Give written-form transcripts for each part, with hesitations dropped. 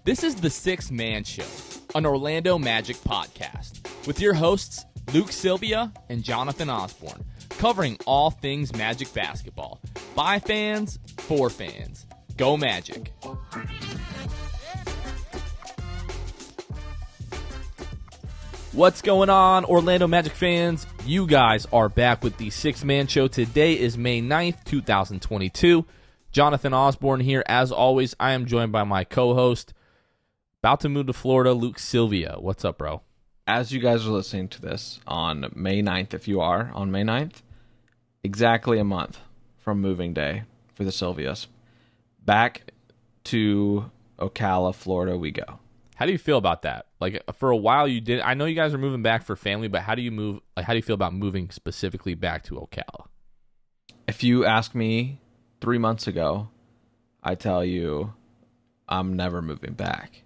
This is the Sixth Man Show, an Orlando Magic podcast, with your hosts Luke Sylvia and Jonathan Osborne, covering all things Magic basketball. By fans, for fans. Go Magic. What's going on, Orlando Magic fans? You guys are back with the Sixth Man Show. Today is May 9th, 2022. Jonathan Osborne here. As always, I am joined by my co-host, about to move to Florida, Luke Sylvia. What's up, bro? As you guys are listening to this on May 9th, if you are on May 9th, exactly a month from moving day for the Sylvias. Back to Ocala, Florida we go. How do you feel about that? Like, for a while you did, I know you guys are moving back for family, but how do you feel about moving specifically back to Ocala? If you ask me 3 months ago, I tell you I'm never moving back.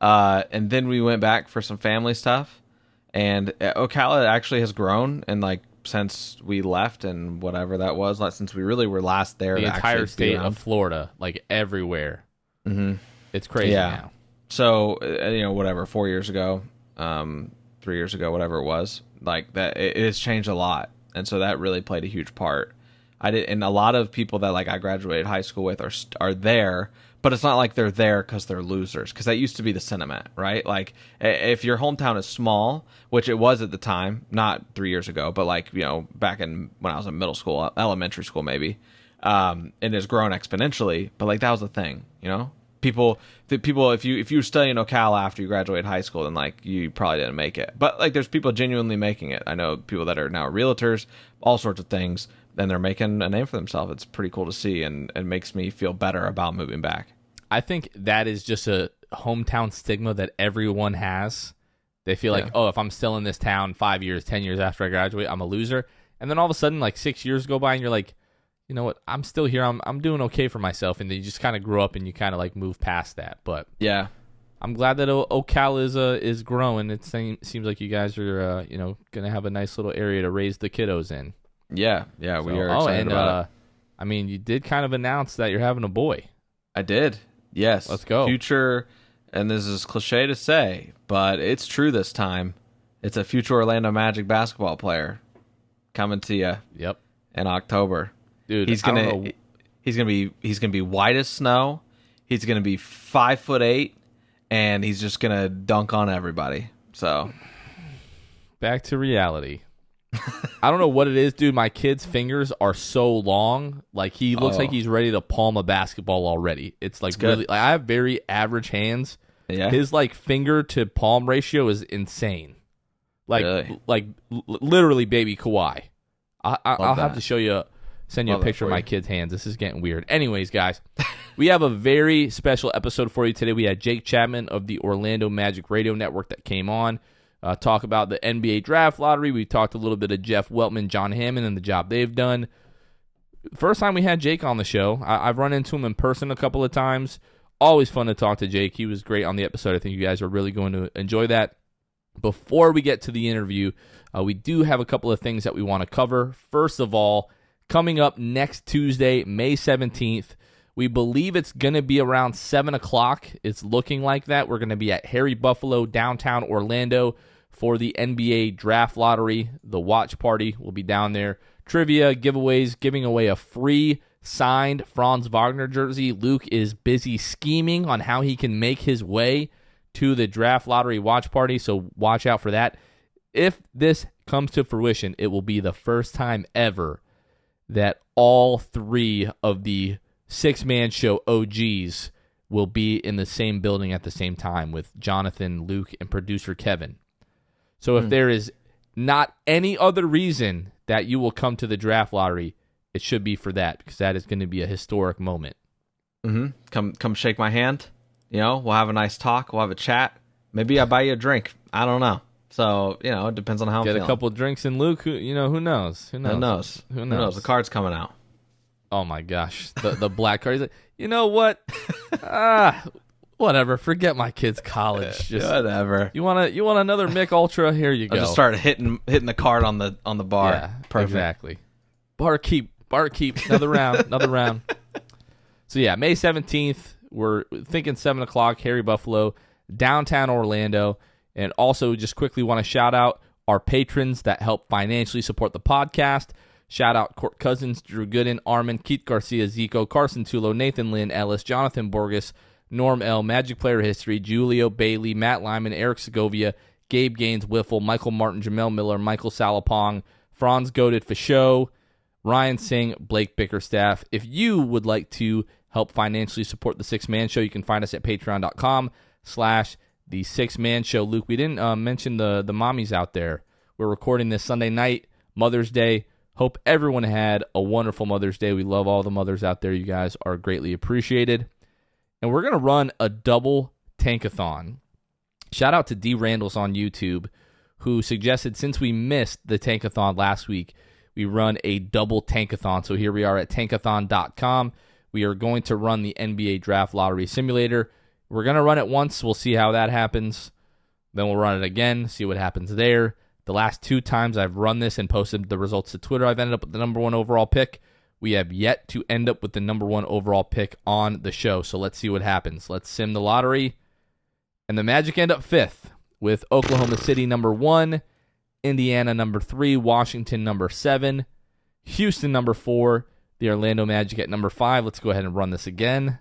And then we went back for some family stuff, and Ocala actually has grown, and like since we left and whatever that was, like since we really were last there, the entire state of Florida, like everywhere. Mm-hmm. It's crazy now. So whatever, 4 years ago, 3 years ago, whatever it was, like that, it has changed a lot, and so that really played a huge part. And a lot of people that like I graduated high school with are there. But it's not like they're there because they're losers, because that used to be the sentiment, right? Like, if your hometown is small, which it was at the time, not 3 years ago, but like, back in when I was in middle school, elementary school maybe, it has grown exponentially, but like that was the thing, People, if you were studying Ocala after you graduated high school, then like you probably didn't make it. But like there's people genuinely making it. I know people that are now realtors, all sorts of things, and they're making a name for themselves. It's pretty cool to see, and it makes me feel better about moving back. I think that is just a hometown stigma that everyone has. They feel like, if I'm still in this town 5 years, 10 years after I graduate, I'm a loser. And then all of a sudden, like 6 years go by, and you're like, you know what? I'm still here. I'm doing okay for myself. And then you just kind of grow up and you kind of like move past that. But yeah, I'm glad that Ocala is growing. It seems like you guys are going to have a nice little area to raise the kiddos in. Yeah, we are excited about it. I mean, you did kind of announce that you're having a boy. I did. Yes. Let's go. Future, and this is cliche to say, but it's true this time. It's a future Orlando Magic basketball player coming to you. Yep. In October. Dude, he's gonna be white as snow. He's gonna be 5'8", and he's just gonna dunk on everybody. So back to reality. I don't know what it is, dude. My kid's fingers are so long. Like, he looks like he's ready to palm a basketball already. It's like really, like, I have very average hands. Yeah. His like finger to palm ratio is insane. Like, really? Literally baby Kawhi. I'll have to send you a picture of my kid's hands. This is getting weird. Anyways, guys, we have a very special episode for you today. We had Jake Chapman of the Orlando Magic Radio Network that came on. Talk about the NBA draft lottery. We talked a little bit of Jeff Weltman, John Hammond, and the job they've done. First time we had Jake on the show. I've run into him in person a couple of times. Always fun to talk to Jake. He was great on the episode. I think you guys are really going to enjoy that. Before we get to the interview, we do have a couple of things that we want to cover. First of all, coming up next Tuesday, May 17th, we believe it's going to be around 7 o'clock. It's looking like that. We're going to be at Harry Buffalo, downtown Orlando, for the NBA draft lottery. The watch party will be down there. Trivia, giveaways, giving away a free signed Franz Wagner jersey. Luke is busy scheming on how he can make his way to the draft lottery watch party, so watch out for that. If this comes to fruition, it will be the first time ever that all three of the Six-Man Show OGs will be in the same building at the same time with Jonathan, Luke, and producer Kevin. So if there is not any other reason that you will come to the draft lottery, it should be for that, because that is going to be a historic moment. Mm-hmm. Come shake my hand. We'll have a nice talk. We'll have a chat. Maybe I buy you a drink. I don't know. So, it depends on how I'm feeling. Get a couple drinks in, Luke. Who knows? Who knows? The card's coming out. Oh, my gosh. The black card. He's like, you know what? Whatever. Forget my kid's college. Just whatever. You want another Mick Ultra? Here you go. I'll just start hitting the card on the bar. Yeah, perfect. Exactly. Bar keep. Another round. So yeah, May 17th. We're thinking 7 o'clock, Harry Buffalo, downtown Orlando. And also just quickly want to shout out our patrons that help financially support the podcast. Shout out Court Cousins, Drew Gooden, Armin, Keith Garcia, Zico, Carson Tulo, Nathan Lynn, Ellis, Jonathan Borges, Norm L, Magic Player History, Julio Bailey, Matt Lyman, Eric Segovia, Gabe Gaines, Wiffle, Michael Martin, Jamel Miller, Michael Salapong, Franz Goated for show, Ryan Singh, Blake Bickerstaff. If you would like to help financially support the Six Man Show, you can find us at patreon.com/the Six Man Show. Luke, we didn't mention the mommies out there. We're recording this Sunday night, Mother's Day. Hope everyone had a wonderful Mother's Day. We love all the mothers out there. You guys are greatly appreciated. And we're going to run a double tankathon. Shout out to D. Randalls on YouTube, who suggested since we missed the tankathon last week, we run a double tankathon. So here we are at tankathon.com. We are going to run the NBA Draft Lottery Simulator. We're going to run it once. We'll see how that happens. Then we'll run it again, see what happens there. The last 2 times I've run this and posted the results to Twitter, I've ended up with the number 1 overall pick. We have yet to end up with the number 1 overall pick on the show. So let's see what happens. Let's sim the lottery. And the Magic end up 5th with Oklahoma City number 1, Indiana number 3, Washington number 7, Houston number 4, the Orlando Magic at number 5. Let's go ahead and run this again.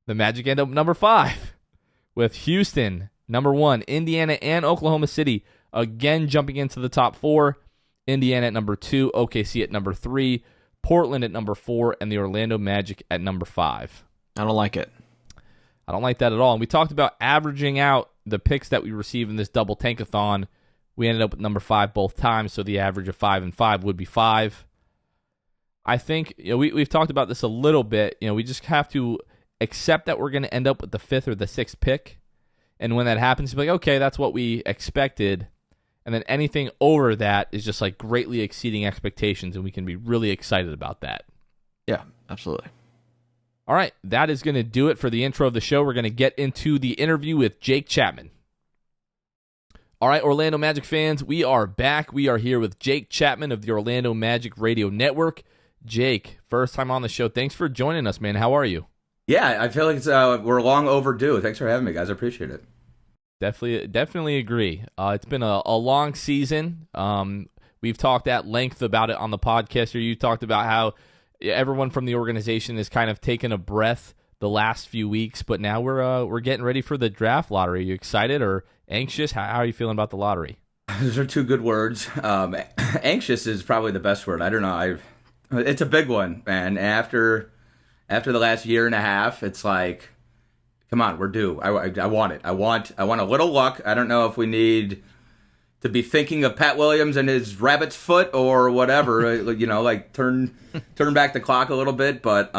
The Magic end up number 5 with Houston number 1, Indiana and Oklahoma City again jumping into the top 4. Indiana at number 2, OKC at number 3, Portland at number 4, and the Orlando Magic at number 5. I don't like it. I don't like that at all. And we talked about averaging out the picks that we receive in this double tankathon. We ended up with number 5 both times, so the average of 5 and 5 would be 5. I think we've talked about this a little bit. We just have to accept that we're going to end up with the 5th or the 6th pick. And when that happens, you're like, okay, that's what we expected. And then anything over that is just like greatly exceeding expectations, and we can be really excited about that. Yeah, absolutely. All right, that is going to do it for the intro of the show. We're going to get into the interview with Jake Chapman. All right, Orlando Magic fans, we are back. We are here with Jake Chapman of the Orlando Magic Radio Network. Jake, first time on the show. Thanks for joining us, man. How are you? Yeah, I feel like we're long overdue. Thanks for having me, guys. I appreciate it. Definitely agree. It's been a long season. We've talked at length about it on the podcast here. You talked about how everyone from the organization has kind of taken a breath the last few weeks, but now we're getting ready for the draft lottery. Are you excited or anxious? How are you feeling about the lottery? Those are 2 good words. Anxious is probably the best word. I don't know. It's a big one, man. After the last year and a half, it's like, come on, we're due. I want it. I want a little luck. I don't know if we need to be thinking of Pat Williams and his rabbit's foot or whatever, like turn back the clock a little bit. But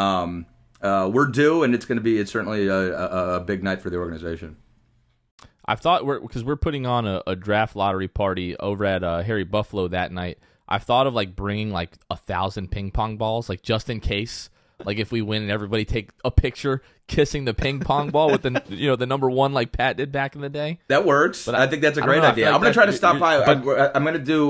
we're due, and it's certainly a big night for the organization. I thought because we're putting on a draft lottery party over at Harry Buffalo that night. I thought of like bringing like 1,000 ping pong balls, like just in case. Like if we win and everybody take a picture kissing the ping pong ball with the number 1 like Pat did back in the day. That works. But I think that's a great idea. I'm going to try to stop by. I'm going to do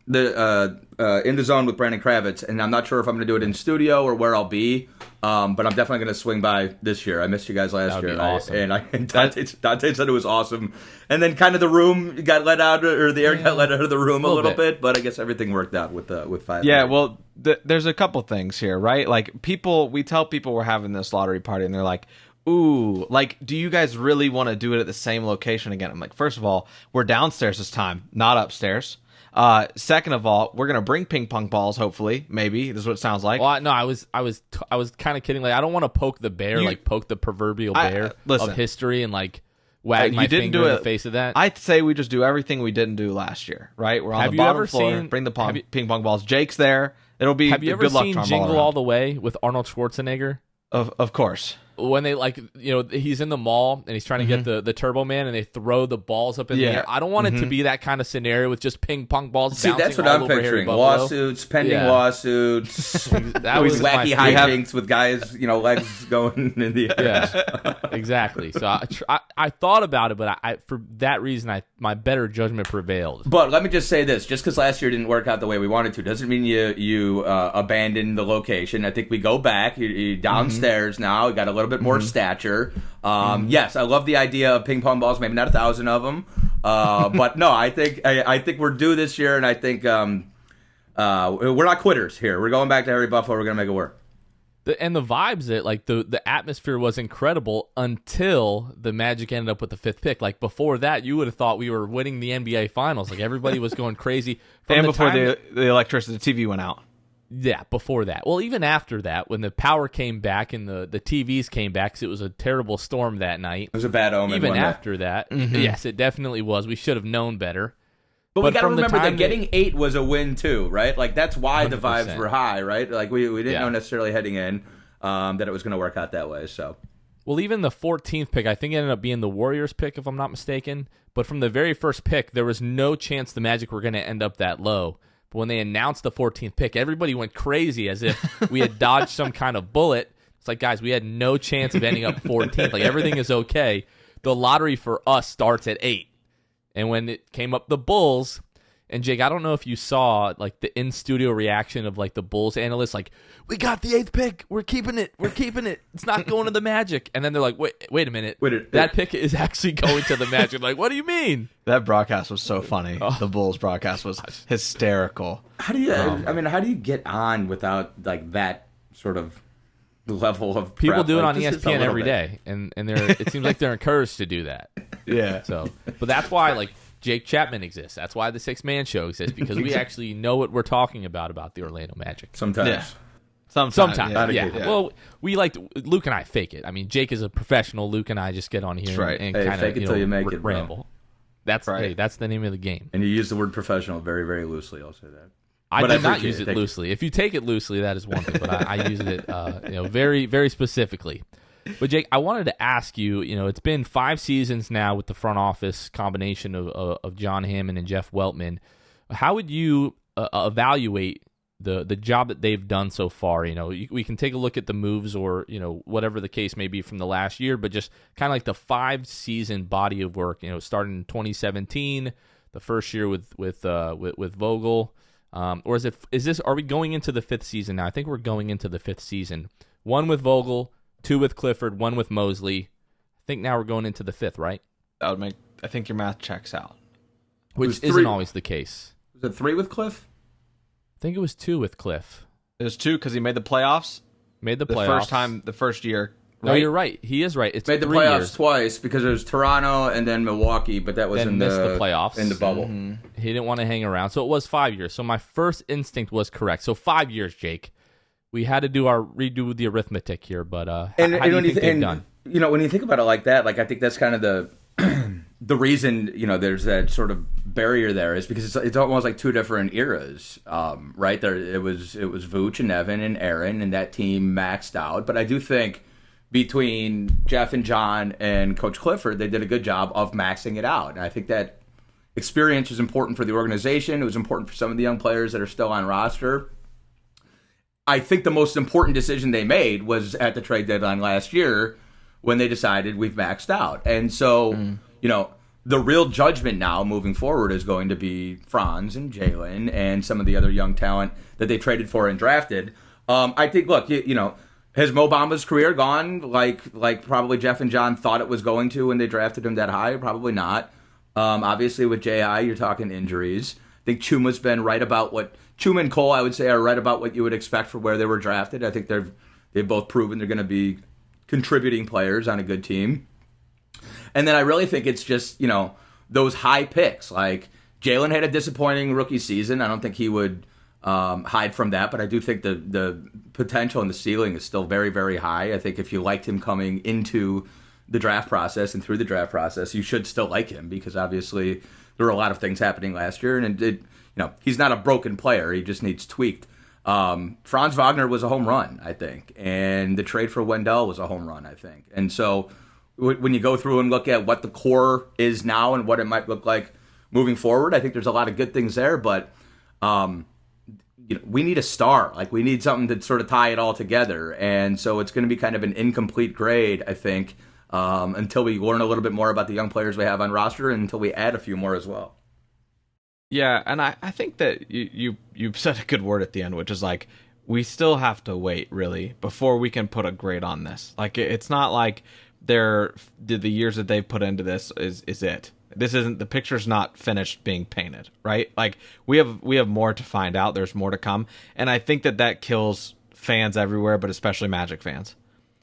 the In the Zone with Brandon Kravitz, and I'm not sure if I'm going to do it in studio or where I'll be. But I'm definitely going to swing by this year. I missed you guys last year. Awesome. And Dante said it was awesome. And then kind of the room got let out, or the air got let out of the room a little bit. But I guess everything worked out with 5. Yeah, well, there's a couple things here, right? Like we tell people we're having this lottery party, and they're like, ooh, like, do you guys really want to do it at the same location again? I'm like, first of all, we're downstairs this time, not upstairs. Second of all, we're gonna bring ping pong balls. Hopefully, maybe this is what it sounds like. Well, no, I was kind of kidding. Like, I don't want to poke the bear, poke the proverbial bear of history, and like wag my finger in the face of that. I'd say we just do everything we didn't do last year. Right? We're on the bottom floor. Bring the ping pong balls. Jake's there. It'll be. Have you ever seen Jingle All the Way with Arnold Schwarzenegger? Of course. When they he's in the mall and he's trying to get the Turbo Man, and they throw the balls up in the air. I don't want it to be that kind of scenario with just ping pong balls. See, that's what I'm picturing. Lawsuits, pending lawsuits, that was wacky hijinks with guys, legs going in the air. Yeah, exactly. So I thought about it, but for that reason, my better judgment prevailed. But let me just say this: just because last year didn't work out the way we wanted to, doesn't mean you abandon the location. I think we go back. You're downstairs now. You got a little bit bit more stature. Yes, I love the idea of ping pong balls. Maybe not 1,000 of them, but no, I think we're due this year, and I think we're not quitters here. We're going back to Harry Buffalo. We're gonna make it work. And the vibes, the atmosphere was incredible until the Magic ended up with the 5th pick. Like before that, you would have thought we were winning the NBA Finals. Like everybody was going crazy. And before the electricity, the TV went out. Yeah, before that. Well, even after that, when the power came back and the TVs came back, because it was a terrible storm that night. It was a bad omen. Even after that, yes, it definitely was. We should have known better. But we got to remember that getting 8 was a win too, right? Like that's why 100%. The vibes were high, right? Like we didn't know necessarily heading in that it was going to work out that way. So, well, even the 14th pick, I think it ended up being the Warriors pick, if I'm not mistaken. But from the very first pick, there was no chance the Magic were going to end up that low. But when they announced the 14th pick, everybody went crazy as if we had dodged some kind of bullet. It's like, guys, we had no chance of ending up 14th. Like everything is okay. The lottery for us starts at 8. And when it came up the Bulls, and Jake, I don't know if you saw like the in-studio reaction of like the Bulls analysts, like, we got the 8th pick. We're keeping it. It's not going to the Magic. And then they're like, wait a minute. That pick is actually going to the Magic. Like, what do you mean? That broadcast was so funny. The Bulls broadcast was hysterical. How do you? How do you get on without like that sort of level of people prep? do it like, on ESPN every day, and it seems like they're encouraged to do that. Yeah. So, but that's why like Jake Chapman exists. That's why the 6-Man Show exists, because we actually know what we're talking about the Orlando Magic. Sometimes. Yeah. Sometimes. Yeah. Well, we like Luke and I fake it. I mean, Jake is a professional. Luke and I just get on here and kind of fake it till you make it, ramble. Bro. That's right. Hey, that's the name of the game. And you use the word professional very, very loosely. I'll say that. I do not use it loosely. If you take it loosely, that is one thing. But I use it, very, very specifically. But Jake, I wanted to ask you. It's been 5 seasons now with the front office combination of John Hammond and Jeff Weltman. How would you evaluate the job that they've done so far? We can take a look at the moves or whatever the case may be from the last year, but just kind of like the 5-season body of work. Starting in 2017, the first year with Vogel. Or are we going into the 5th season now? I think we're going into the 5th season. 1 with Vogel, 2 with Clifford, 1 with Mosley. I think now we're going into the 5th, right? I think your math checks out. Which isn't always the case. Was it 3 with Cliff? I think it was 2 with Cliff. It was 2 because he made the playoffs. The first year. Right? No, you're right. He is right. It's made the 3 playoffs years. Twice because it was Toronto and then Milwaukee, but that was then in missed the playoffs in the bubble. Mm-hmm. He didn't want to hang around, so it was 5 years. So my first instinct was correct. So 5 years, Jake. We had to redo the arithmetic here, but how do you think they've done? When you think about it like that, like I think that's kind of the reason there's that sort of barrier there is because it's almost like 2 different eras, right? There it was Vooch and Evan and Aaron, and that team maxed out. But I do think between Jeff and John and Coach Clifford, they did a good job of maxing it out. And I think that experience was important for the organization. It was important for some of the young players that are still on roster. I think the most important decision they made was at the trade deadline last year when they decided we've maxed out. And so, the real judgment now moving forward is going to be Franz and Jalen and some of the other young talent that they traded for and drafted. I think, look, has Mo Bamba's career gone like probably Jeff and John thought it was going to when they drafted him that high? Probably not. Obviously, with J.I., you're talking injuries. I think Chuma's been right about what Chuma and Cole, I would say, are right about what you would expect for where they were drafted. I think they've both proven they're going to be contributing players on a good team. And then I really think it's just those high picks. Like Jalen had a disappointing rookie season. I don't think he would hide from that, but I do think the potential and the ceiling is still very, very high. I think if you liked him coming into the draft process and through the draft process, you should still like him because obviously there were a lot of things happening last year, and he's not a broken player. He just needs tweaked. Franz Wagner was a home run, I think, and the trade for Wendell was a home run, I think. And so when you go through and look at what the core is now and what it might look like moving forward, I think there's a lot of good things there, but we need a star. Like, we need something to sort of tie it all together. And so it's going to be kind of an incomplete grade, I think, until we learn a little bit more about the young players we have on roster and until we add a few more as well. Yeah, and I think that you said a good word at the end, which is like, we still have to wait, really, before we can put a grade on this. Like, it's not like the years that they've put into this is it. This isn't, the picture's not finished being painted, right? Like, we have more to find out. There's more to come. And I think that kills fans everywhere, but especially Magic fans.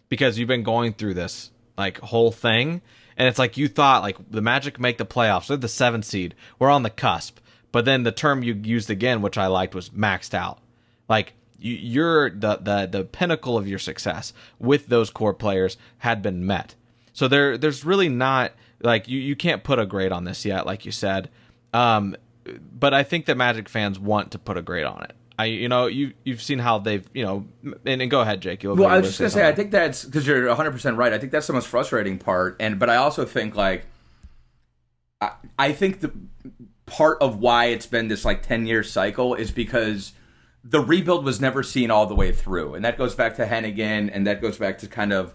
Because you've been going through this, like, whole thing, and it's like you thought, like, the Magic make the playoffs. They're the 7th seed. We're on the cusp. But then the term you used again, which I liked, was maxed out. Like, you're the pinnacle of your success with those core players had been met. So there's really not, like, you can't put a grade on this yet, like you said. But I think that Magic fans want to put a grade on it. You've seen how they've, and go ahead, Jake. Well, I was just going to say, I think that's, because you're 100% right, I think that's the most frustrating part. But I also think, like, I think the part of why it's been this, like, 10-year cycle is because the rebuild was never seen all the way through. And that goes back to Hennigan, and that goes back to kind of,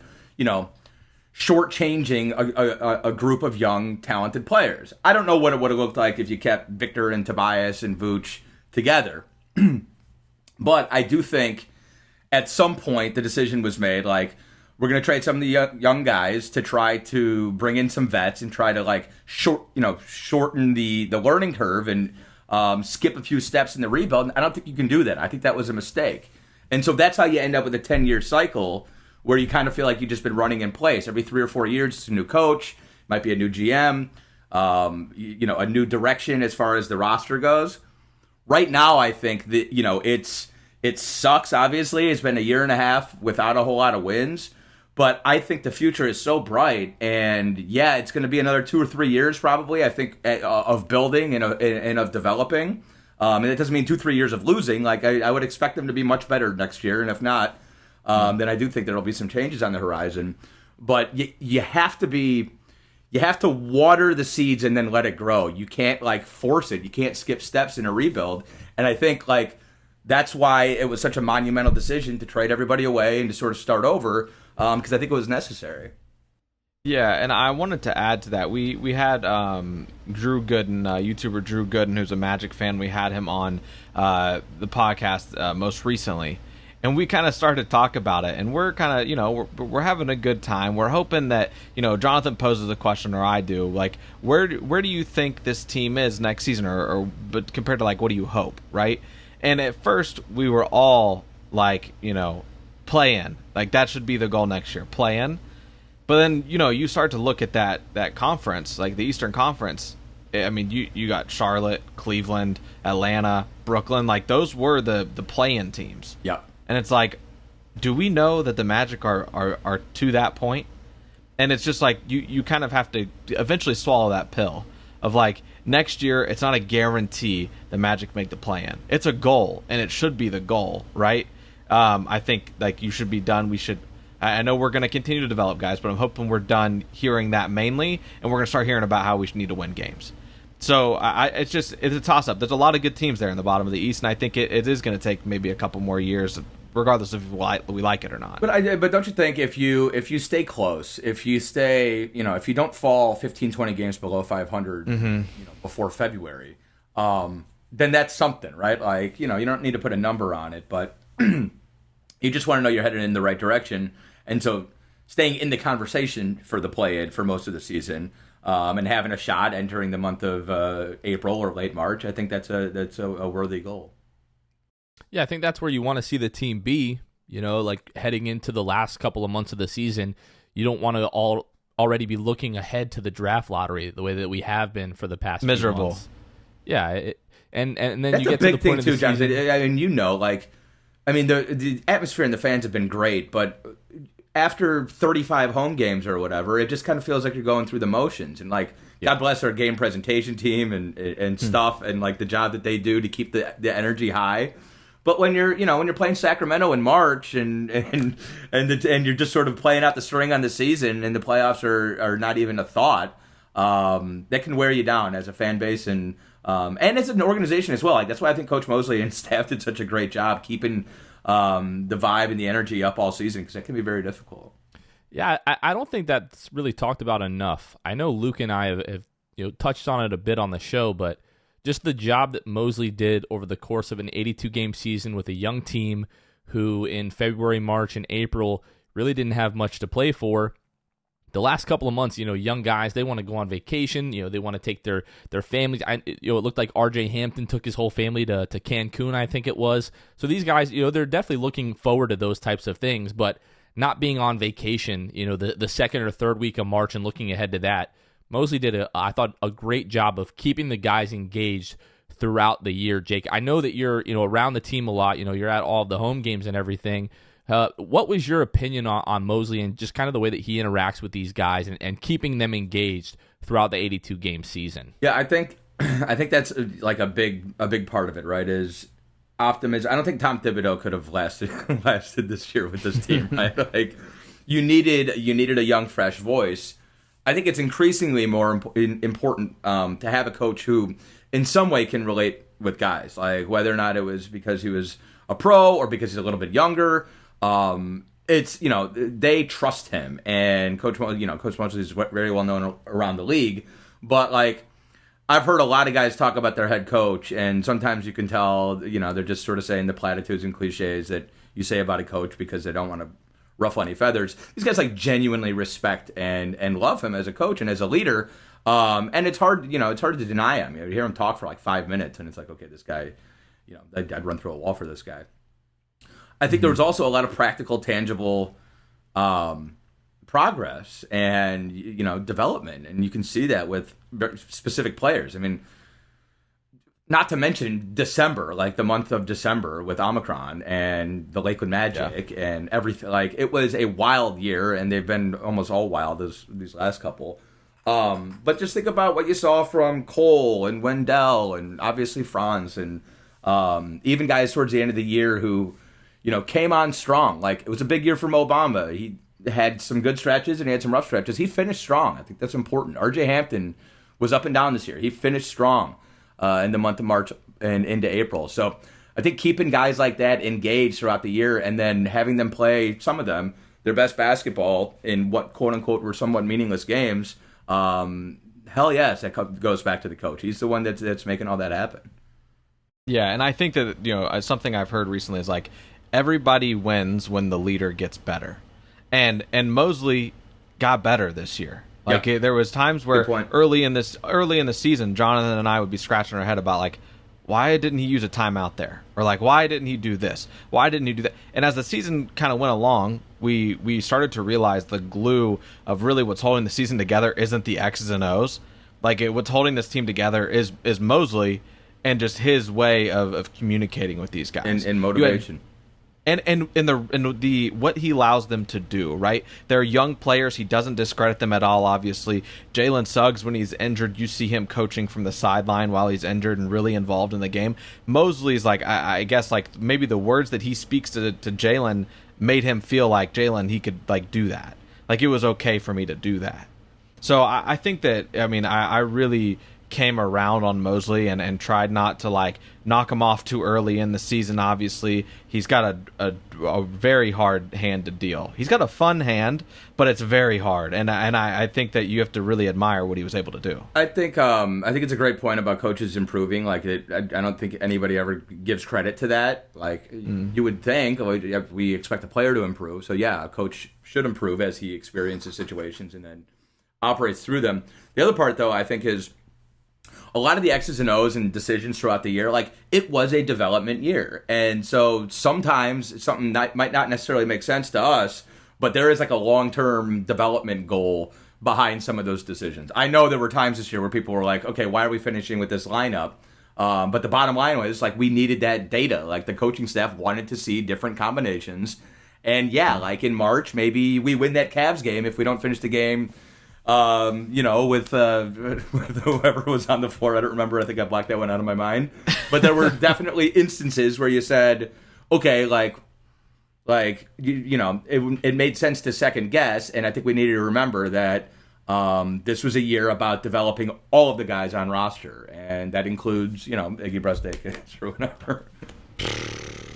shortchanging a group of young, talented players. I don't know what it would have looked like if you kept Victor and Tobias and Vooch together. But I do think at some point the decision was made, like, we're going to trade some of the young guys to try to bring in some vets and try to, like, shorten the learning curve and skip a few steps in the rebuild. And I don't think you can do that. I think that was a mistake. And so that's how you end up with a 10-year cycle where you kind of feel like you've just been running in place. Every 3 or 4 years, it's a new coach, might be a new GM, a new direction as far as the roster goes. Right now, I think that, it sucks, obviously. It's been a year and a half without a whole lot of wins. But I think the future is so bright. And, yeah, it's going to be another 2 or 3 years probably, I think, of building and of developing. And it doesn't mean 2-3 years of losing. Like, I would expect them to be much better next year. And if not, then I do think there will be some changes on the horizon. But you have to water the seeds and then let it grow. You can't, like, force it. You can't skip steps in a rebuild. And I think, like, that's why it was such a monumental decision to trade everybody away and to sort of start over, because I think it was necessary. Yeah, and I wanted to add to that. We had Drew Gooden, YouTuber Drew Gooden, who's a Magic fan. We had him on the podcast most recently. And we kind of started to talk about it, and we're kind of, we're having a good time. We're hoping that, Jonathan poses a question, or I do, like, where do you think this team is next season, but compared to, like, what do you hope, right? And at first, we were all like, play in, like, that should be the goal next year, play in. But then, you start to look at that conference, like the Eastern Conference. I mean, you got Charlotte, Cleveland, Atlanta, Brooklyn, like, those were the play-in teams. Yeah. And it's like, do we know that the Magic are to that point? And it's just like, you kind of have to eventually swallow that pill of, like, next year, it's not a guarantee the Magic make the play-in. It's a goal, and it should be the goal, right? I think, like, you should be done. I know we're going to continue to develop guys, but I'm hoping we're done hearing that mainly, and we're going to start hearing about how we need to win games. So it's a toss-up. There's a lot of good teams there in the bottom of the East, and I think it is going to take maybe a couple more years, regardless of if we like it or not. But don't you think if you stay close, if you don't fall 15, 20 games below 500, before February, then that's something, right? Like, you don't need to put a number on it, but you just want to know you're headed in the right direction. And so staying in the conversation for the play-in for most of the season, and having a shot entering the month of April or late March, I think that's a worthy goal. Yeah, I think that's where you want to see the team be, like heading into the last couple of months of the season. You don't want to already be looking ahead to the draft lottery the way that we have been for the past miserable. Few months. Yeah, and then that's you get to the point of the John, season. I mean, the atmosphere and the fans have been great, but after 35 home games or whatever, it just kind of feels like you're going through the motions. And, like, God bless our game presentation team and stuff, and, like, the job that they do to keep the energy high. But when you're playing Sacramento in March and you're just sort of playing out the string on the season, and the playoffs are not even a thought, that can wear you down as a fan base and as an organization as well. Like, that's why I think Coach Mosley and staff did such a great job keeping the vibe and the energy up all season, because that can be very difficult. Yeah, I don't think that's really talked about enough. I know Luke and I have touched on it a bit on the show, but just the job that Mosley did over the course of an 82-game season with a young team who in February, March, and April really didn't have much to play for. The last couple of months, young guys, they want to go on vacation. They want to take their families. It looked like R.J. Hampton took his whole family to Cancun, I think it was. So these guys, they're definitely looking forward to those types of things, but not being on vacation, the second or third week of March and looking ahead to that. Mosley did, I thought, a great job of keeping the guys engaged throughout the year. Jake, I know that you're, around the team a lot. You're at all of the home games and everything. What was your opinion on Mosley and just kind of the way that he interacts with these guys and keeping them engaged throughout the 82-game season? Yeah, I think that's like a big part of it, right? Is optimism. I don't think Tom Thibodeau could have lasted this year with this team, right? Like you needed a young, fresh voice. I think it's increasingly more important to have a coach who, in some way, can relate with guys, like whether or not it was because he was a pro or because he's a little bit younger. It's they trust him, and Coach Mosley is very well known around the league. But like I've heard a lot of guys talk about their head coach, and sometimes you can tell they're just sort of saying the platitudes and cliches that you say about a coach because they don't want to ruffle any feathers. These guys like genuinely respect and love him as a coach and as a leader. And it's hard to deny him. You hear him talk for like 5 minutes, and it's like, okay, this guy, I'd run through a wall for this guy. I think there was also a lot of practical, tangible progress and development, and you can see that with specific players. I mean, not to mention December, like the month of December with Omicron and the Lakewood Magic and everything. Like it was a wild year, and they've been almost all wild these last couple. But just think about what you saw from Cole and Wendell and obviously Franz and even guys towards the end of the year who came on strong. Like it was a big year for Mo Bamba. He had some good stretches and he had some rough stretches. He finished strong. I think that's important. R.J. Hampton was up and down this year. He finished strong in the month of March and into April. So I think keeping guys like that engaged throughout the year and then having them play, some of them, their best basketball in what quote-unquote were somewhat meaningless games, hell yes, that goes back to the coach. He's the one that's making all that happen. Yeah, and I think that, something I've heard recently is like, everybody wins when the leader gets better. And Mosley got better this year. Like there was times where early in the season, Jonathan and I would be scratching our head about like, why didn't he use a timeout there? Or like, why didn't he do this? Why didn't he do that? And as the season kind of went along, we started to realize the glue of really what's holding the season together isn't the X's and O's. Like what's holding this team together is Mosley and just his way of communicating with these guys. And motivation. And the what he allows them to do, right? They're young players. He doesn't discredit them at all, obviously. Jalen Suggs, when he's injured, you see him coaching from the sideline while he's injured and really involved in the game. Mosley's like, I guess, like maybe the words that he speaks to Jalen made him feel like Jalen, he could like do that. Like it was okay for me to do that. So I think that, I really came around on Mosley and tried not to like knock him off too early in the season. Obviously, he's got a very hard hand to deal. He's got a fun hand, but it's very hard. And I think that you have to really admire what he was able to do. I think it's a great point about coaches improving. Like I don't think anybody ever gives credit to that. Like you would think we expect a player to improve. So yeah, a coach should improve as he experiences situations and then operates through them. The other part, though, I think is a lot of the X's and O's and decisions throughout the year, like it was a development year. And so sometimes something might not necessarily make sense to us, but there is like a long-term development goal behind some of those decisions. I know there were times this year where people were like, okay, why are we finishing with this lineup? But the bottom line was like we needed that data. Like the coaching staff wanted to see different combinations. And yeah, like in March, maybe we win that Cavs game if we don't finish the game with whoever was on the floor. I don't remember. I think I blocked that one out of my mind. But there were definitely instances where you said, okay, it made sense to second guess. And I think we needed to remember that this was a year about developing all of the guys on roster. And that includes, Iggy Brasdeikis or whatever.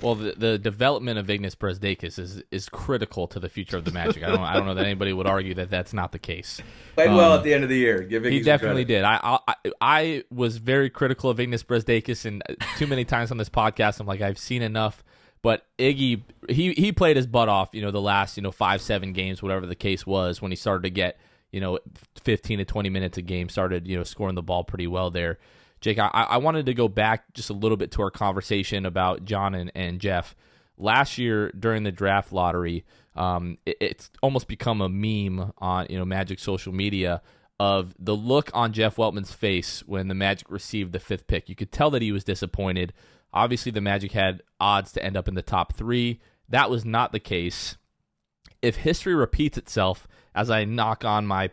Well, the development of Ignas Brasdeikis is critical to the future of the Magic. I don't know that anybody would argue that that's not the case. Played well at the end of the year. He definitely did. I was very critical of Ignas Brasdeikis, and too many times on this podcast, I'm like, I've seen enough But Iggy, he played his butt off, the last, 5-7 games, whatever the case was, when he started to get, 15 to 20 minutes a game, started, scoring the ball pretty well there. Jake, I wanted to go back just a little bit to our conversation about John and Jeff. Last year during the draft lottery, it's almost become a meme on, Magic social media of the look on Jeff Weltman's face when the Magic received the 5th pick. You could tell that he was disappointed. Obviously, the Magic had odds to end up in the top 3. That was not the case. If history repeats itself, as I knock on my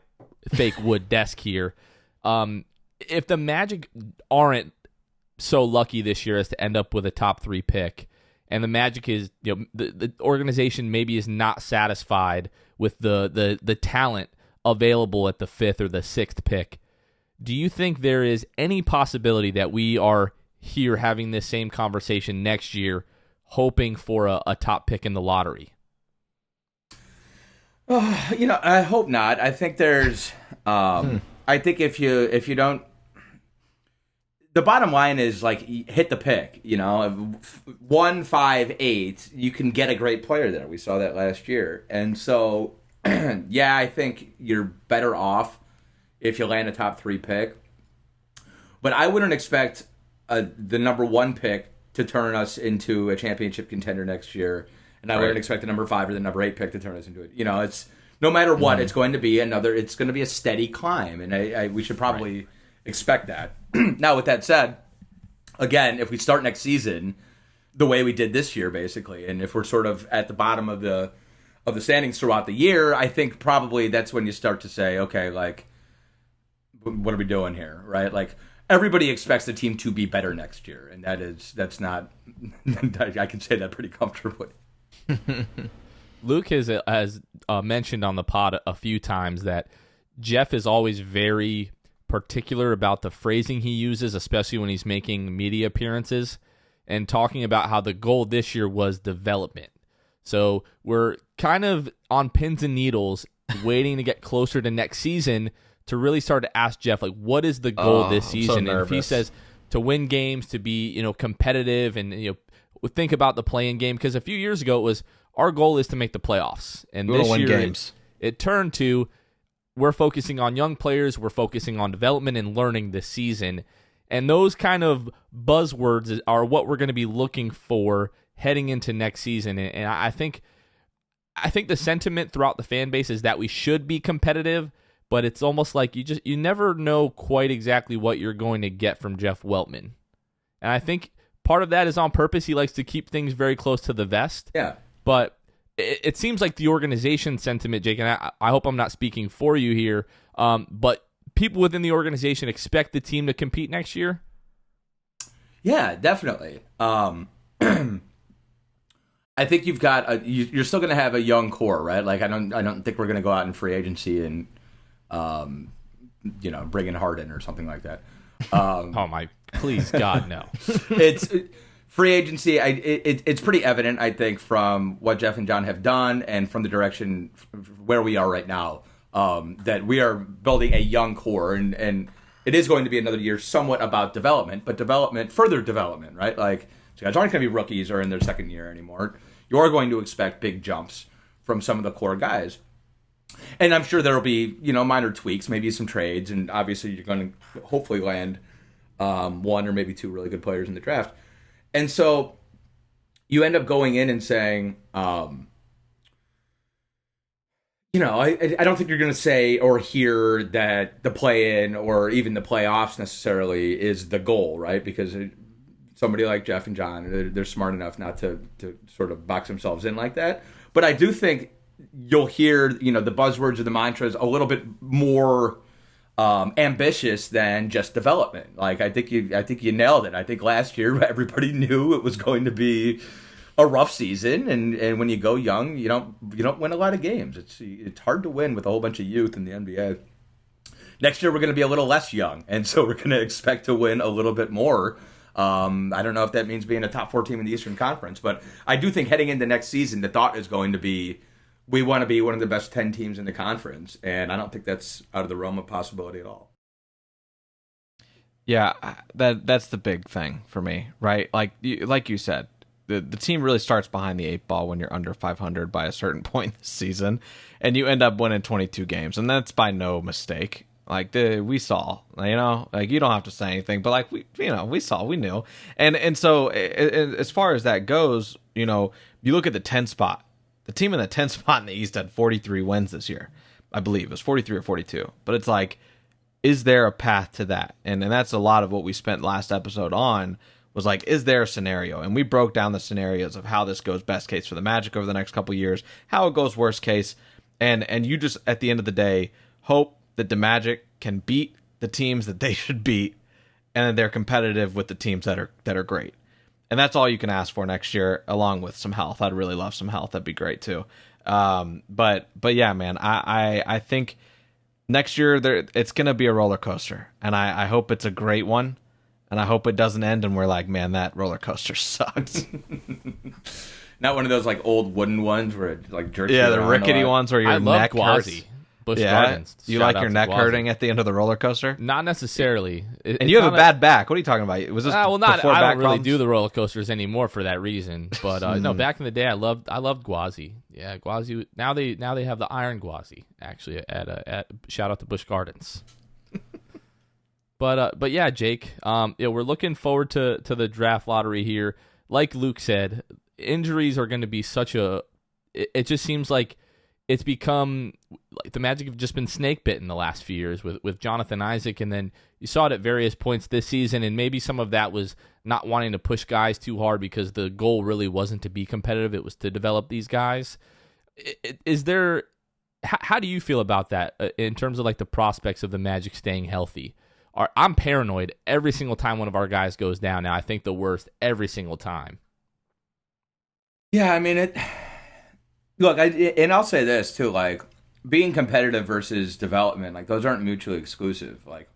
fake wood desk here, if the Magic aren't so lucky this year as to end up with a top 3 pick, and the Magic is, the organization maybe is not satisfied with the talent available at the 5th or the 6th pick, do you think there is any possibility that we are here having this same conversation next year, hoping for a top pick in the lottery? I hope not. I think there's, I think if you don't, the bottom line is like hit the pick. 1, 5, 8, you can get a great player there. We saw that last year, and so yeah, I think you're better off if you land a top 3 pick. But I wouldn't expect the number 1 pick to turn us into a championship contender next year, and I wouldn't expect the number 5 or the number 8 pick to turn us into it. It's no matter what, it's going to be it's going to be a steady climb, and we should probably expect that. Now, with that said, again, if we start next season the way we did this year, basically, and if we're sort of at the bottom of the standings throughout the year, I think probably that's when you start to say, okay, like, what are we doing here, right? Like, everybody expects the team to be better next year, and that's not. I can say that pretty comfortably. Luke has mentioned on the pod a few times that Jeff is always very particular about the phrasing he uses, especially when he's making media appearances, and talking about how the goal this year was development. So we're kind of on pins and needles waiting to get closer to next season to really start to ask Jeff, like, what is the goal this season? And if he says to win games, to be, competitive, and, think about the play-in game, because a few years ago it was our goal is to make the playoffs. And this year it turned to we're focusing on young players, we're focusing on development and learning this season. And those kind of buzzwords are what we're going to be looking for heading into next season. And I think the sentiment throughout the fan base is that we should be competitive, but it's almost like you never know quite exactly what you're going to get from Jeff Weltman. And I think part of that is on purpose. He likes to keep things very close to the vest. Yeah. But it seems like the organization sentiment, Jake, and I hope I'm not speaking for you here, but people within the organization expect the team to compete next year? Yeah, definitely. I think you've got you're still going to have a young core, right? Like I don't think we're going to go out in free agency and bring in Harden or something like that. Oh my, please God, no. It's free agency. It's pretty evident, I think, from what Jeff and John have done and from the direction where we are right now, that we are building a young core, and it is going to be another year somewhat about development, but further development, right? Like, so guys aren't going to be rookies or in their second year anymore. You are going to expect big jumps from some of the core guys. And I'm sure there will be, minor tweaks, maybe some trades, and obviously you're going to hopefully land one or maybe two really good players in the draft. And so you end up going in and saying, I don't think you're going to say or hear that the play-in or even the playoffs necessarily is the goal, right? Because somebody like Jeff and John, they're smart enough not to sort of box themselves in like that. But I do think you'll hear, the buzzwords or the mantras a little bit more ambitious than just development. Like I think you nailed it. I think last year everybody knew it was going to be a rough season, and when you go young, you don't win a lot of games. It's hard to win with a whole bunch of youth in the NBA. Next year we're going to be a little less young, and so we're going to expect to win a little bit more. I don't know if that means being a top 4 team in the Eastern Conference, but I do think heading into next season, the thought is going to be we want to be one of the best 10 teams in the conference, and I don't think that's out of the realm of possibility at all. Yeah, that's the big thing for me, right? Like you said, the team really starts behind the 8 ball when you're under 500 by a certain point this season, and you end up winning 22 games, and that's by no mistake. Like we saw, like you don't have to say anything, but like we saw, we knew, and so as far as that goes, you look at the 10 spot. The team in the 10 spot in the East had 43 wins this year, I believe it was 43 or 42. But it's like, is there a path to that? And that's a lot of what we spent last episode on. Was like, is there a scenario? And we broke down the scenarios of how this goes best case for the Magic over the next couple of years, how it goes worst case, and you just at the end of the day hope that the Magic can beat the teams that they should beat, and that they're competitive with the teams that are great. And that's all you can ask for next year, along with some health. I'd really love some health. That'd be great too. But yeah, man, I think next year it's gonna be a roller coaster, and I hope it's a great one, and I hope it doesn't end and we're like, man, that roller coaster sucks. Not one of those like old wooden ones where it like jerks. Yeah, the rickety ones where your neck hurts. Busch Gardens. You like your neck hurting at the end of the roller coaster? Not necessarily. And you have a bad back. What are you talking about? Was this before back I don't really problems? do the roller coasters anymore for that reason. But no, back in the day, I loved Gwazi. Yeah, Gwazi. Now they have the Iron Gwazi actually at shout out to Busch Gardens. But yeah, Jake. We're looking forward to the draft lottery here. Like Luke said, injuries are going to be such a. It just seems like. It's become like the Magic have just been snake bitten the last few years with Jonathan Isaac, and then you saw it at various points this season, and maybe some of that was not wanting to push guys too hard because the goal really wasn't to be competitive; it was to develop these guys. Is there? How do you feel about that in terms of like the prospects of the Magic staying healthy? I'm paranoid every single time one of our guys goes down. Now I think the worst every single time. Yeah, I mean it. Look, and I'll say this too, like being competitive versus development, like those aren't mutually exclusive. Like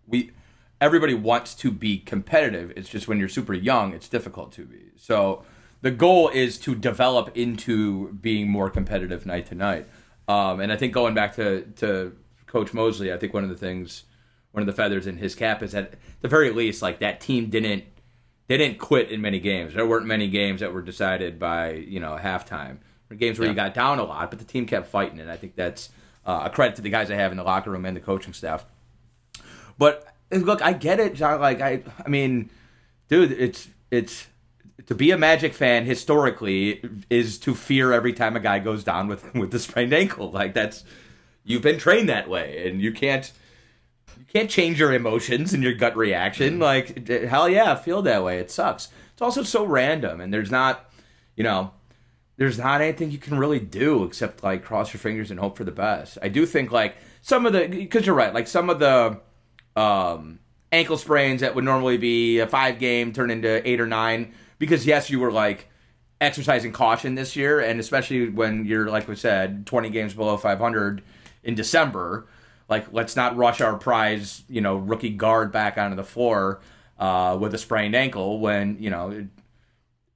everybody wants to be competitive. It's just when you're super young, it's difficult to be. So the goal is to develop into being more competitive night to night. And I think going back to Coach Mosley, I think one of the feathers in his cap is that at the very least, like that team didn't quit in many games. There weren't many games that were decided by halftime. Games where you got down a lot, but the team kept fighting, and I think that's a credit to the guys I have in the locker room and the coaching staff. But look, I get it, John. Like I mean, dude, it's to be a Magic fan historically is to fear every time a guy goes down with the sprained ankle. Like you've been trained that way, and you can't change your emotions and your gut reaction. Like hell yeah, I feel that way. It sucks. It's also so random, and there's not anything you can really do except like cross your fingers and hope for the best. I do think like because you're right, like some of the ankle sprains that would normally be a 5-game turn into 8 or 9 because yes, you were like exercising caution this year, and especially when you're, like we said, 20 games below 500 in December. Like let's not rush our prize, rookie guard back onto the floor with a sprained ankle when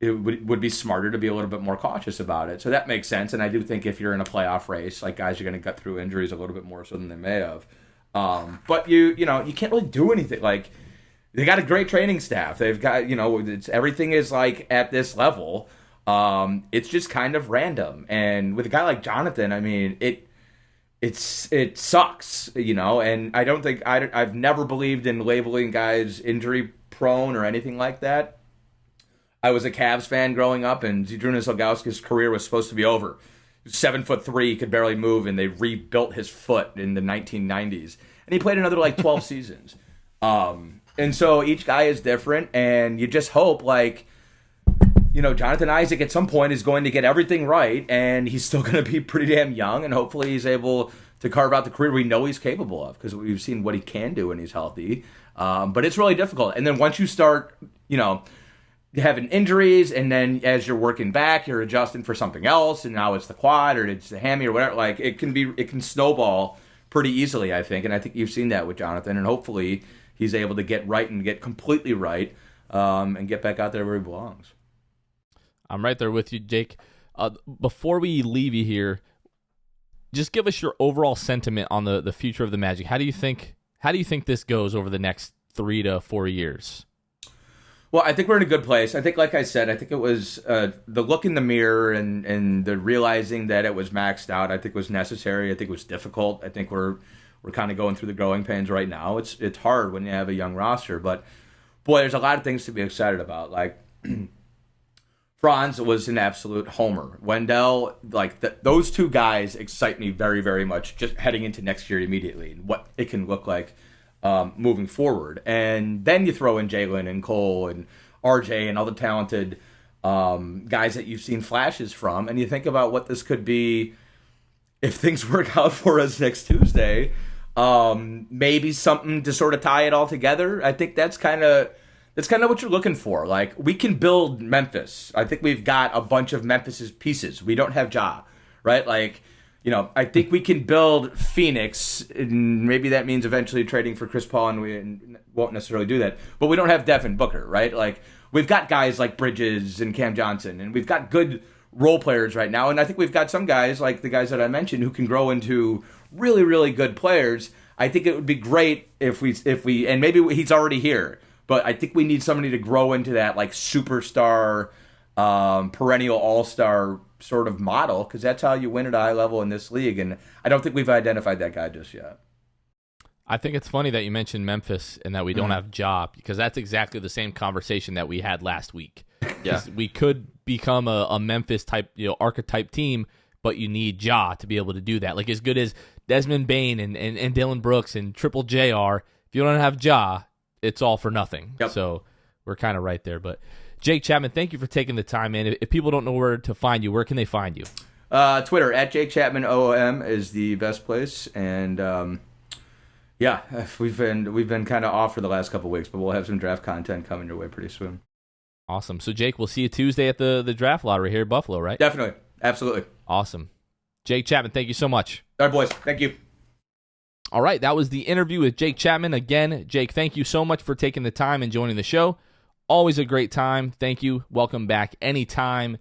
it would be smarter to be a little bit more cautious about it. So that makes sense. And I do think if you're in a playoff race, like guys are going to gut through injuries a little bit more so than they may have. But you can't really do anything. Like they got a great training staff. They've got, everything is like at this level. It's just kind of random. And with a guy like Jonathan, I mean, it sucks, and I don't think I've never believed in labeling guys injury prone or anything like that. I was a Cavs fan growing up, and Zydrunas Ilgauskas' career was supposed to be over. 7'3", he could barely move, and they rebuilt his foot in the 1990s. And he played another 12 seasons. And so each guy is different, and you just hope Jonathan Isaac at some point is going to get everything right, and he's still going to be pretty damn young, and hopefully he's able to carve out the career we know he's capable of because we've seen what he can do when he's healthy. But it's really difficult. And then once you start, having injuries, and then as you're working back, you're adjusting for something else, and now it's the quad or it's the hammy or whatever. Like it can snowball pretty easily, I think, and I think you've seen that with Jonathan, and hopefully he's able to get right and get completely right, and get back out there where he belongs. I'm right there with you, Jake. Before we leave you here, just give us your overall sentiment on the future of the Magic. How do you think this goes over the next 3 to 4 years? Well, I think we're in a good place. I think, like I said, I think it was the look in the mirror and the realizing that it was maxed out. I think was necessary. I think it was difficult. I think we're kind of going through the growing pains right now. It's hard when you have a young roster, but boy, there's a lot of things to be excited about. Like Franz was an absolute homer. Wendell, those two guys excite me very, very much. Just heading into next year immediately and what it can look like. Moving forward. And then you throw in Jalen and Cole and RJ and all the talented guys that you've seen flashes from, and you think about what this could be if things work out for us next Tuesday. Maybe something to sort of tie it all together. I think that's kind of what you're looking for. Like, we can build Memphis. I think we've got a bunch of Memphis's pieces. We don't have Ja, right? Like, I think we can build Phoenix, and maybe that means eventually trading for Chris Paul, and we won't necessarily do that. But we don't have Devin Booker, right? Like, we've got guys like Bridges and Cam Johnson, and we've got good role players right now. And I think we've got some guys, like the guys that I mentioned, who can grow into really, really good players. I think it would be great if we, and maybe he's already here, but I think we need somebody to grow into that, like, superstar, perennial all-star sort of model, because that's how you win at a high level in this league, and I don't think we've identified that guy just yet. I think it's funny that you mentioned Memphis and that we don't have Ja, because that's exactly the same conversation that we had last week. Yeah, we could become a Memphis type, archetype team, but you need Ja to be able to do that. Like, as good as Desmond Bane and Dylan Brooks and Triple JR, if you don't have Ja, it's all for nothing. Yep. So we're kind of right there, but Jake Chapman, thank you for taking the time, man. If people don't know where to find you, where can they find you? Twitter, at Jake Chapman OOM is the best place. And, we've been kind of off for the last couple of weeks, but we'll have some draft content coming your way pretty soon. Awesome. So, Jake, we'll see you Tuesday at the draft lottery here in Buffalo, right? Definitely. Absolutely. Awesome. Jake Chapman, thank you so much. All right, boys. Thank you. All right, that was the interview with Jake Chapman. Again, Jake, thank you so much for taking the time and joining the show. Always a great time. Thank you. Welcome back anytime.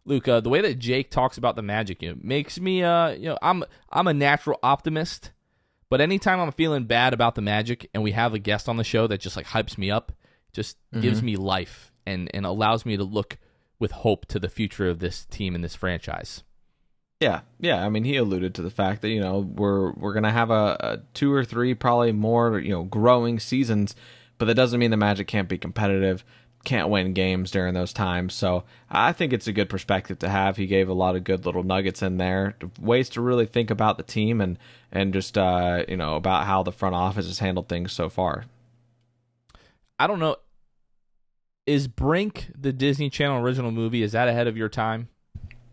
Luca, the way that Jake talks about the Magic, it makes me, I'm a natural optimist, but anytime I'm feeling bad about the Magic and we have a guest on the show that just like hypes me up, just gives me life and allows me to look with hope to the future of this team and this franchise. Yeah. I mean, he alluded to the fact that we're gonna have a 2 or 3 probably more growing seasons, but that doesn't mean the Magic can't be competitive, can't win games during those times. So I think it's a good perspective to have. He gave a lot of good little nuggets in there, ways to really think about the team and just about how the front office has handled things so far. I don't know. Is Brink the Disney Channel original movie? Is that ahead of your time?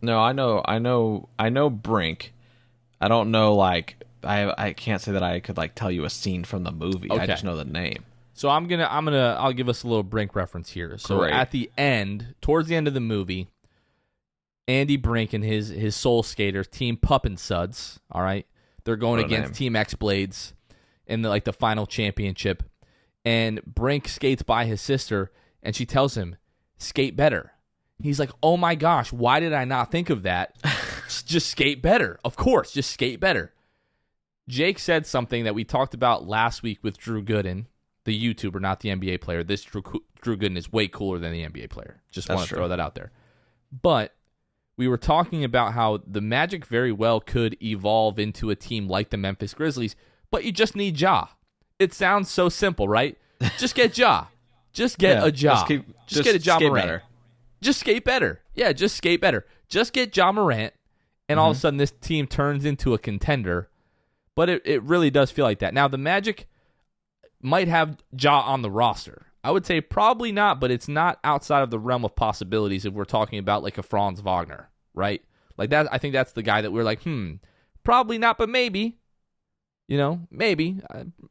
No, I know Brink. I don't know, I can't say that I could tell you a scene from the movie. Okay. I just know the name. So I'll give us a little Brink reference here. So Great. At the end, towards the end of the movie, Andy Brink and his Soul Skaters, Team Pup and Suds, all right? They're going against Team X-Blades in the final championship. And Brink skates by his sister, and she tells him, skate better. He's like, oh my gosh, why did I not think of that? Just skate better. Of course, just skate better. Jake said something that we talked about last week with Drew Gooden, the YouTuber, not the NBA player. This Drew Gooden is way cooler than the NBA player. Just want to throw that out there. But we were talking about how the Magic very well could evolve into a team like the Memphis Grizzlies, but you just need Ja. It sounds so simple, right? Just get Ja. Just get a Ja. Just get a Ja Morant. Better. Just skate better. Yeah, just skate better. Just get Ja Morant, and all of a sudden this team turns into a contender. But it really does feel like that. Now, the Magic might have Ja on the roster. I would say probably not, but it's not outside of the realm of possibilities if we're talking about like a Franz Wagner, right? Like that, I think that's the guy that we're like, probably not, but maybe. Maybe.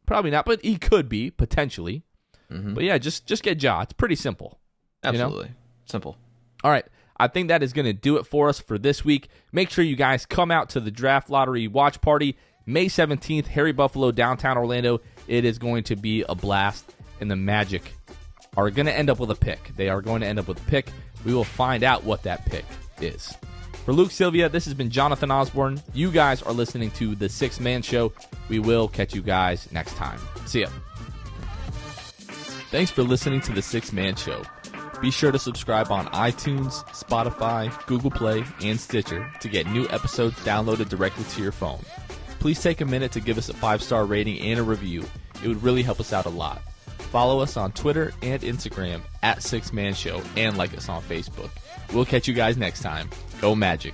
Probably not, but he could be, potentially. But yeah, just get Ja. It's pretty simple. Absolutely. Simple. All right. I think that is going to do it for us for this week. Make sure you guys come out to the Draft Lottery watch party May 17th, Harry Buffalo, downtown Orlando. It is going to be a blast, and the Magic are going to end up with a pick. They are going to end up with a pick. We will find out what that pick is. For Luke Sylvia, this has been Jonathan Osborne. You guys are listening to The Sixth Man Show. We will catch you guys next time. See ya. Thanks for listening to The Sixth Man Show. Be sure to subscribe on iTunes, Spotify, Google Play, and Stitcher to get new episodes downloaded directly to your phone. Please take a minute to give us a 5-star rating and a review. It would really help us out a lot. Follow us on Twitter and Instagram at 6Man Show and like us on Facebook. We'll catch you guys next time. Go Magic.